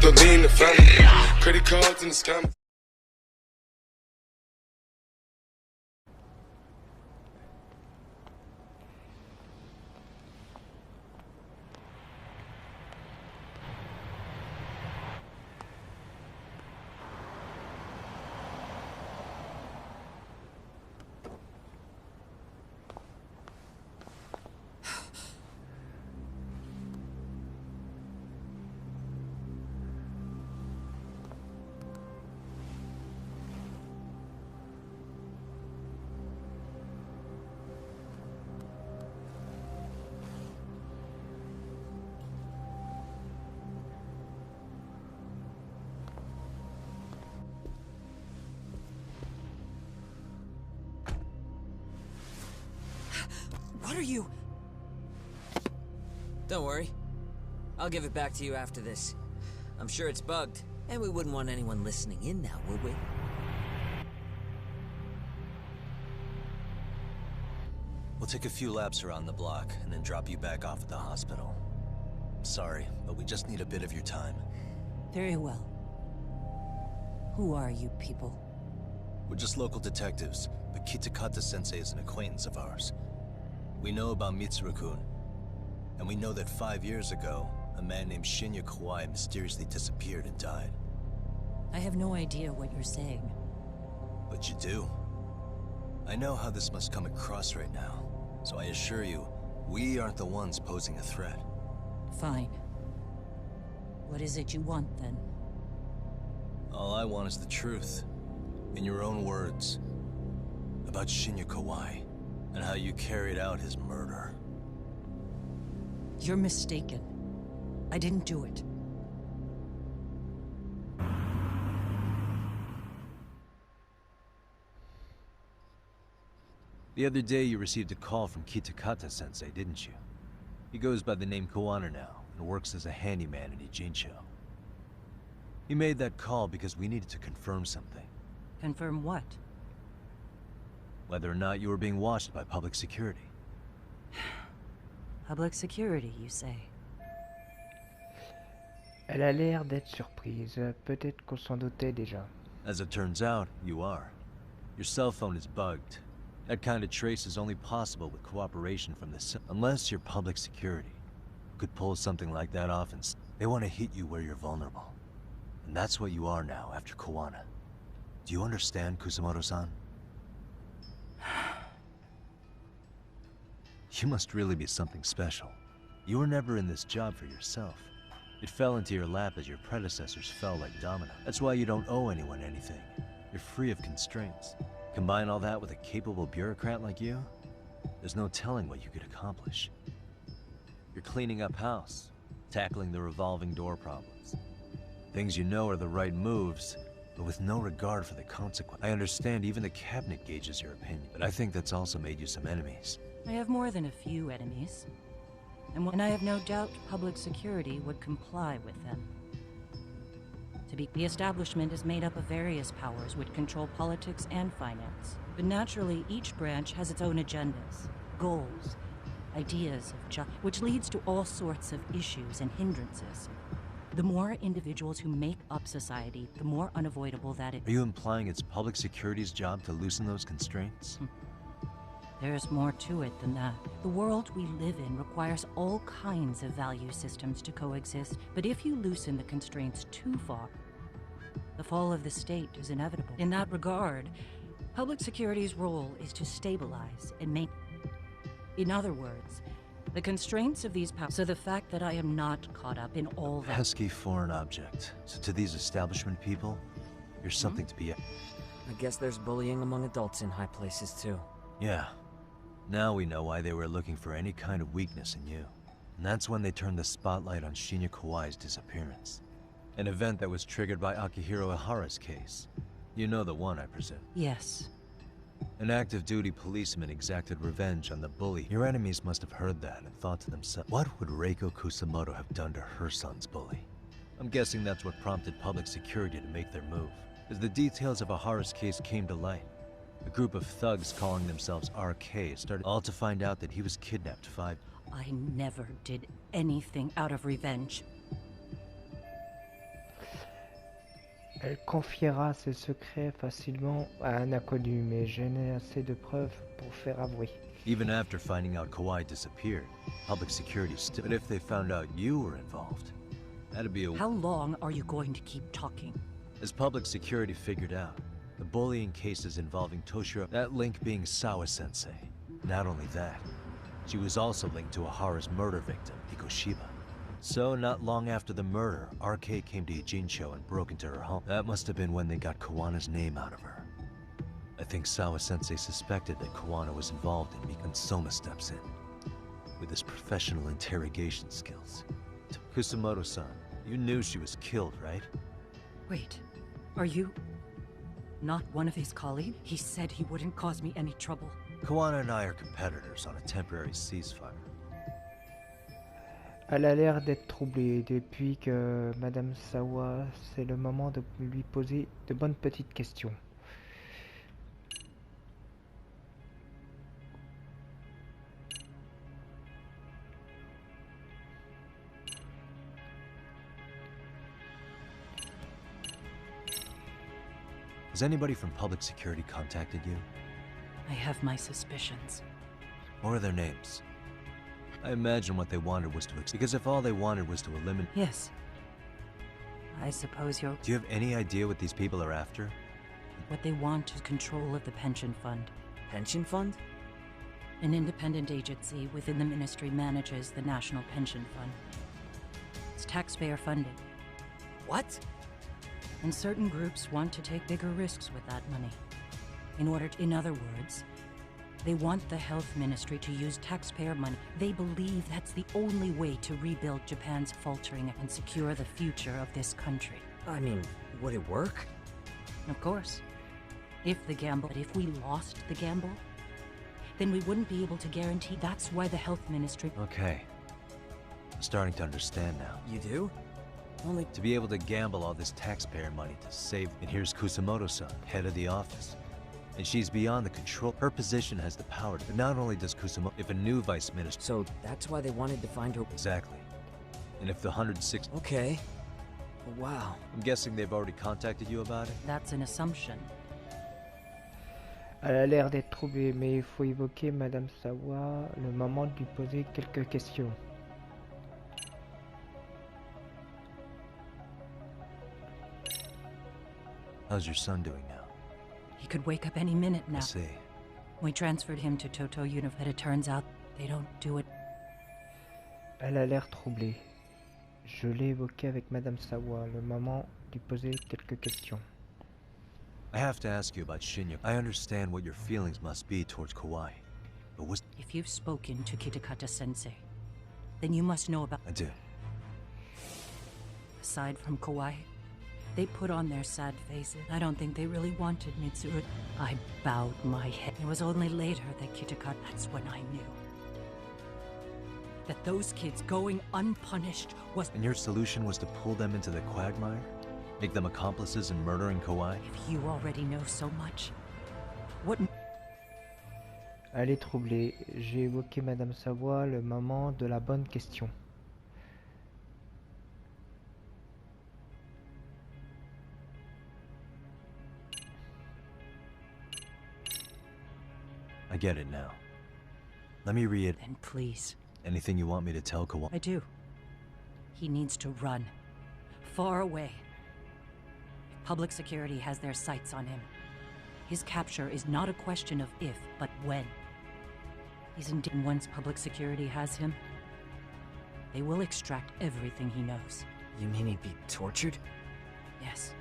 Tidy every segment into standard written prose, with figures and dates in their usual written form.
the lean, the family. Credit cards and the scam. What are you? Don't worry. I'll give it back to you after this. I'm sure it's bugged, and we wouldn't want anyone listening in now, would we? We'll take a few laps around the block, and then drop you back off at the hospital. Sorry, but we just need a bit of your time. Very well. Who are you people? We're just local detectives, but Kitakata-sensei is an acquaintance of ours. We know about Mitsuru-kun, and we know that 5 years ago, a man named Shinya Kawai mysteriously disappeared and died. I have no idea what you're saying. But you do. I know how this must come across right now, so I assure you, we aren't the ones posing a threat. Fine. What is it you want, then? All I want is the truth. In your own words. About Shinya Kawai. And how you carried out his murder. You're mistaken. I didn't do it. The other day you received a call from Kitakata-sensei, didn't you? He goes by the name Koana now, and works as a handyman in Ijincho. He made that call because we needed to confirm something. Confirm what? Whether or not you were being watched by public security. Public security, you say? Elle a l'air d'être surprise. Peut-être qu'on s'en doutait déjà. As it turns out, you are. Your cell phone is bugged. That kind of trace is only possible with cooperation from the unless you're public security. You could pull something like that off and they want to hit you where you're vulnerable. And that's what you are now after Koana. Do you understand, Kusamoto-san? You must really be something special. You were never in this job for yourself. It fell into your lap as your predecessors fell like domino. That's why you don't owe anyone anything. You're free of constraints. Combine all that with a capable bureaucrat like you, there's no telling what you could accomplish. You're cleaning up house, tackling the revolving door problems. Things you know are the right moves, but with no regard for the consequence. I understand even the cabinet gauges your opinion, but I think that's also made you some enemies. I have more than a few enemies. And I have no doubt public security would comply with them. The establishment is made up of various powers which control politics and finance. But naturally, each branch has its own agendas, goals, ideas of which leads to all sorts of issues and hindrances. The more individuals who make up society, the more unavoidable that it is. Are you implying it's public security's job to loosen those constraints? There's more to it than that. The world we live in requires all kinds of value systems to coexist, but if you loosen the constraints too far, the fall of the state is inevitable. In that regard, public security's role is to stabilize and make... In other words, the constraints of these powers... So the fact that I am not caught up in all that... Pesky foreign object. So to these establishment people, you're something to be... I guess there's bullying among adults in high places too. Yeah. Now we know why they were looking for any kind of weakness in you. And that's when they turned the spotlight on Shinya Kawai's disappearance. An event that was triggered by Akihiro Ihara's case. You know the one, I presume. Yes. An active duty policeman exacted revenge on the bully. Your enemies must have heard that and thought to themselves, what would Reiko Kusamoto have done to her son's bully? I'm guessing that's what prompted public security to make their move. As the details of Ihara's case came to light, a group of thugs calling themselves RK started all to find out that he was kidnapped 5... I never did anything out of revenge. Elle confiera ses secrets facilement à un inconnu, mais je n'ai assez de preuves pour faire avouer. Even after finding out Kawhi disappeared, public security still... But if they found out you were involved, that'd be a... How long are you going to keep talking? As public security figured out, the bullying cases involving Toshiro, that link being Sawa-sensei. Not only that, she was also linked to Ahara's murder victim, Hikoshiba. So, not long after the murder, RK came to Ijincho and broke into her home. That must have been when they got Kawana's name out of her. I think Sawa-sensei suspected that Kawana was involved in me, and Soma steps in. With his professional interrogation skills. Kusumoto-san, you knew she was killed, right? Wait, are you not one of his colleagues? He said he wouldn't cause me any trouble. Kawana and I are competitors on a temporary ceasefire. Elle a l'air d'être troublée depuis que Madame Sawa, c'est le moment de lui poser de bonnes petites questions. Has anybody from public security contacted you? I have my suspicions. What are their names? I imagine what they wanted was to... Because if all they wanted was to eliminate... Yes. I suppose you're... Do you have any idea what these people are after? What they want is control of the pension fund. Pension fund? An independent agency within the ministry manages the National Pension Fund. It's taxpayer funded. What? And certain groups want to take bigger risks with that money. In other words, they want the health ministry to use taxpayer money. They believe that's the only way to rebuild Japan's faltering and secure the future of this country. I mean, would it work? Of course. If we lost the gamble, then we wouldn't be able to guarantee. That's why the health ministry... Okay. I'm starting to understand now. You do? Only... To be able to gamble all this taxpayer money to save... And here's Kusumoto-san, head of the office. And she's beyond the control. Her position has the power. But not only does Kusumoto... If a new vice minister... So that's why they wanted to find her... Exactly. And if the 106... Okay. Wow. I'm guessing they've already contacted you about it? That's an assumption. Elle a l'air d'être troublée, mais il faut évoquer Madame Sawa le moment de lui poser quelques questions. How's your son doing now? He could wake up any minute now. I see. We transferred him to Toto Univ, but it turns out they don't do it. Elle a l'air troublée. Je l'ai évoqué avec Madame Sawa le moment de lui poser quelques questions. I have to ask you about Shinya. I understand what your feelings must be towards Kawhi. But was... If you've spoken to Kitakata-sensei, then you must know about... I do. Aside from Kawhi, they put on their sad faces. I don't think they really wanted Mitsuru. I bowed my head. It was only later that Kitakata... That's when I knew. That those kids going unpunished was... And your solution was to pull them into the quagmire? Make them accomplices in murdering Kawhi? If you already know so much, what... Elle est troublée. J'ai évoqué Madame Sawa le moment de la bonne question. I get it now. Let me read... Then please. Anything you want me to tell Kawhi? I do. He needs to run. Far away. Public security has their sights on him. His capture is not a question of if, but when. Once public security has him, they will extract everything he knows. You mean he'd be tortured? Yes.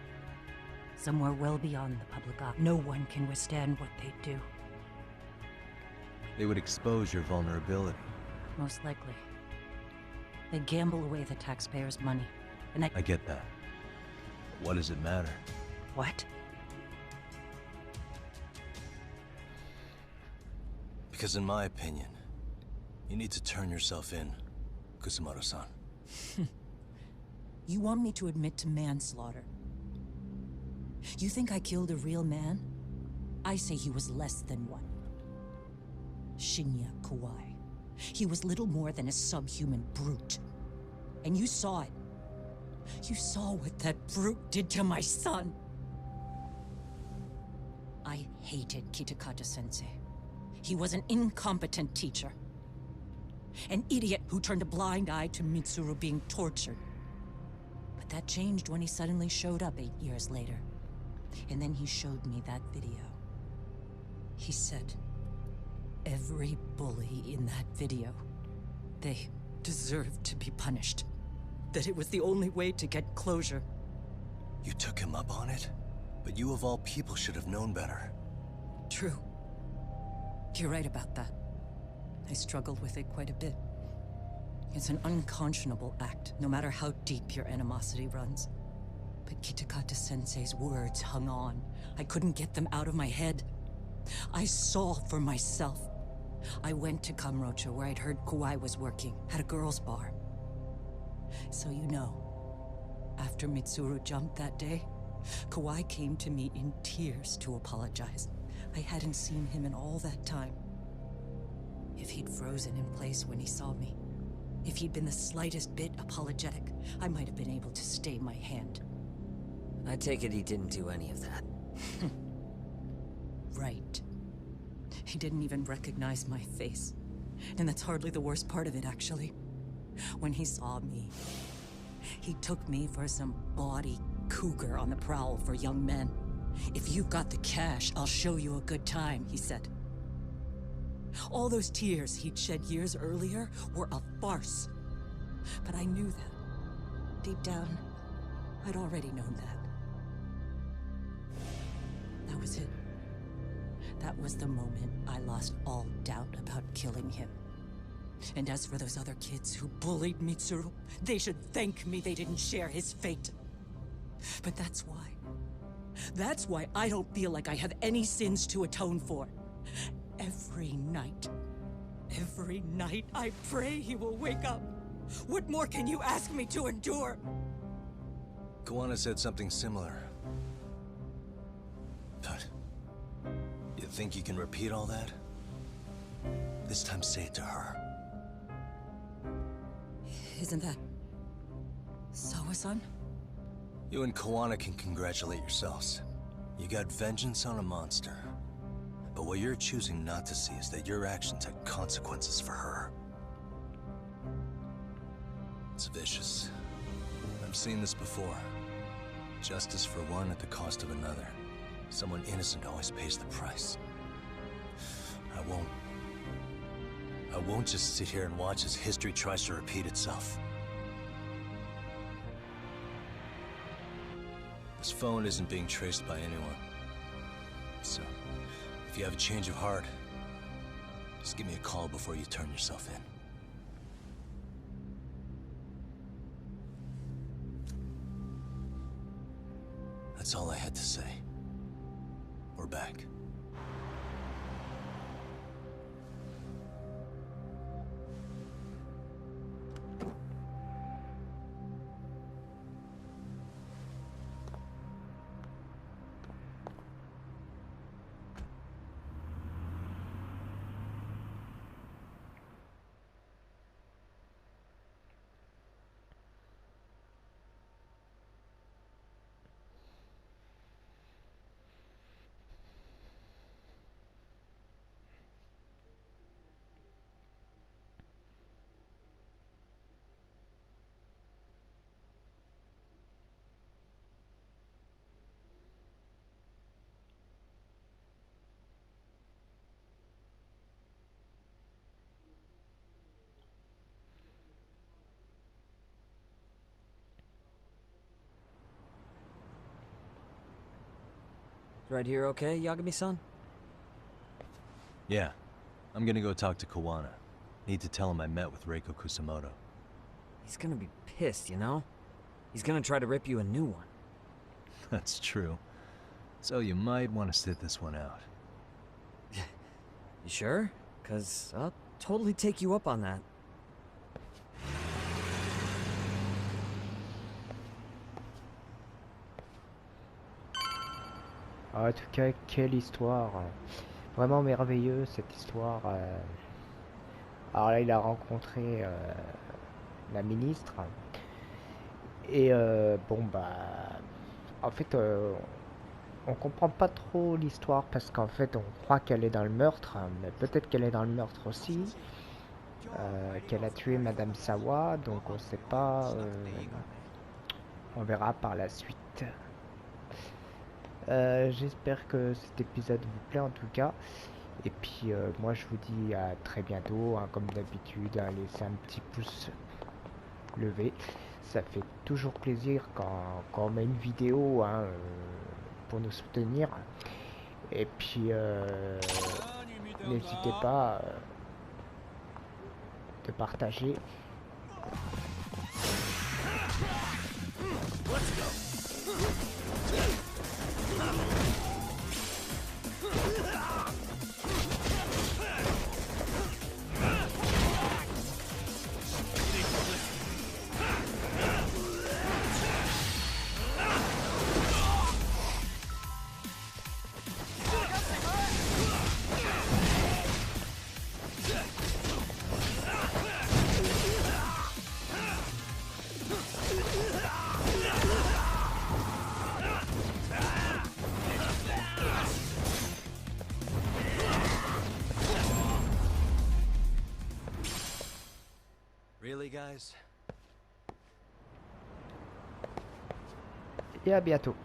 Somewhere well beyond the public eye. No one can withstand what they do. They would expose your vulnerability. Most likely. They gamble away the taxpayers' money. And I get that. What does it matter? What? Because in my opinion, you need to turn yourself in, Kusumoto-san. You want me to admit to manslaughter? You think I killed a real man? I say he was less than one. Shinya Kawai. He was little more than a subhuman brute. And you saw it. You saw what that brute did to my son. I hated Kitakata-sensei. He was an incompetent teacher. An idiot who turned a blind eye to Mitsuru being tortured. But that changed when he suddenly showed up 8 years later. And then he showed me that video. He said, every bully in that video, they deserved to be punished. That it was the only way to get closure. You took him up on it? But you of all people should have known better. True. You're right about that. I struggled with it quite a bit. It's an unconscionable act, no matter how deep your animosity runs. But Kitakata-sensei's words hung on. I couldn't get them out of my head. I saw for myself. I went to Kamurocho, where I'd heard Kawai was working, at a girls' bar. So you know, after Mitsuru jumped that day, Kawai came to me in tears to apologize. I hadn't seen him in all that time. If he'd frozen in place when he saw me, if he'd been the slightest bit apologetic, I might have been able to stay my hand. I take it he didn't do any of that. Right. He didn't even recognize my face. And that's hardly the worst part of it, actually. When he saw me, he took me for some bawdy cougar on the prowl for young men. If you've got the cash, I'll show you a good time, he said. All those tears he'd shed years earlier were a farce. But I knew that. Deep down, I'd already known that. That was it. That was the moment I lost all doubt about killing him. And as for those other kids who bullied Mitsuru, they should thank me they didn't share his fate. But that's why. That's why I don't feel like I have any sins to atone for. Every night I pray he will wake up. What more can you ask me to endure? Kawana said something similar. But you think you can repeat all that? This time say it to her. Isn't that Sawa-san? You and Kawana can congratulate yourselves. You got vengeance on a monster. But what you're choosing not to see is that your actions had consequences for her. It's vicious. I've seen this before. Justice for one at the cost of another. Someone innocent always pays the price. I won't just sit here and watch as history tries to repeat itself. This phone isn't being traced by anyone. So, if you have a change of heart, just give me a call before you turn yourself in. That's all I had to say. We're back. Right here okay, Yagami-san? Yeah. I'm gonna go talk to Kawana. Need to tell him I met with Reiko Kusamoto. He's gonna be pissed, you know? He's gonna try to rip you a new one. That's true. So you might want to sit this one out. You sure? 'Cause I'll totally take you up on that. En tout cas, quelle histoire. Vraiment merveilleuse cette histoire. Alors là, il a rencontré la ministre. Et bon bah, en fait, on comprend pas trop l'histoire parce qu'en fait, on croit qu'elle est dans le meurtre, hein, mais peut-être qu'elle est dans le meurtre aussi, qu'elle a tué Madame Sawa, donc on sait pas. On verra par la suite. J'espère que cet épisode vous plaît en tout cas. Et puis moi je vous dis à très bientôt, hein, comme d'habitude, hein, laissez un petit pouce levé. Ça fait toujours plaisir quand on met une vidéo, hein, pour nous soutenir. Et puis n'hésitez pas de partager. Really, guys? Et à bientôt.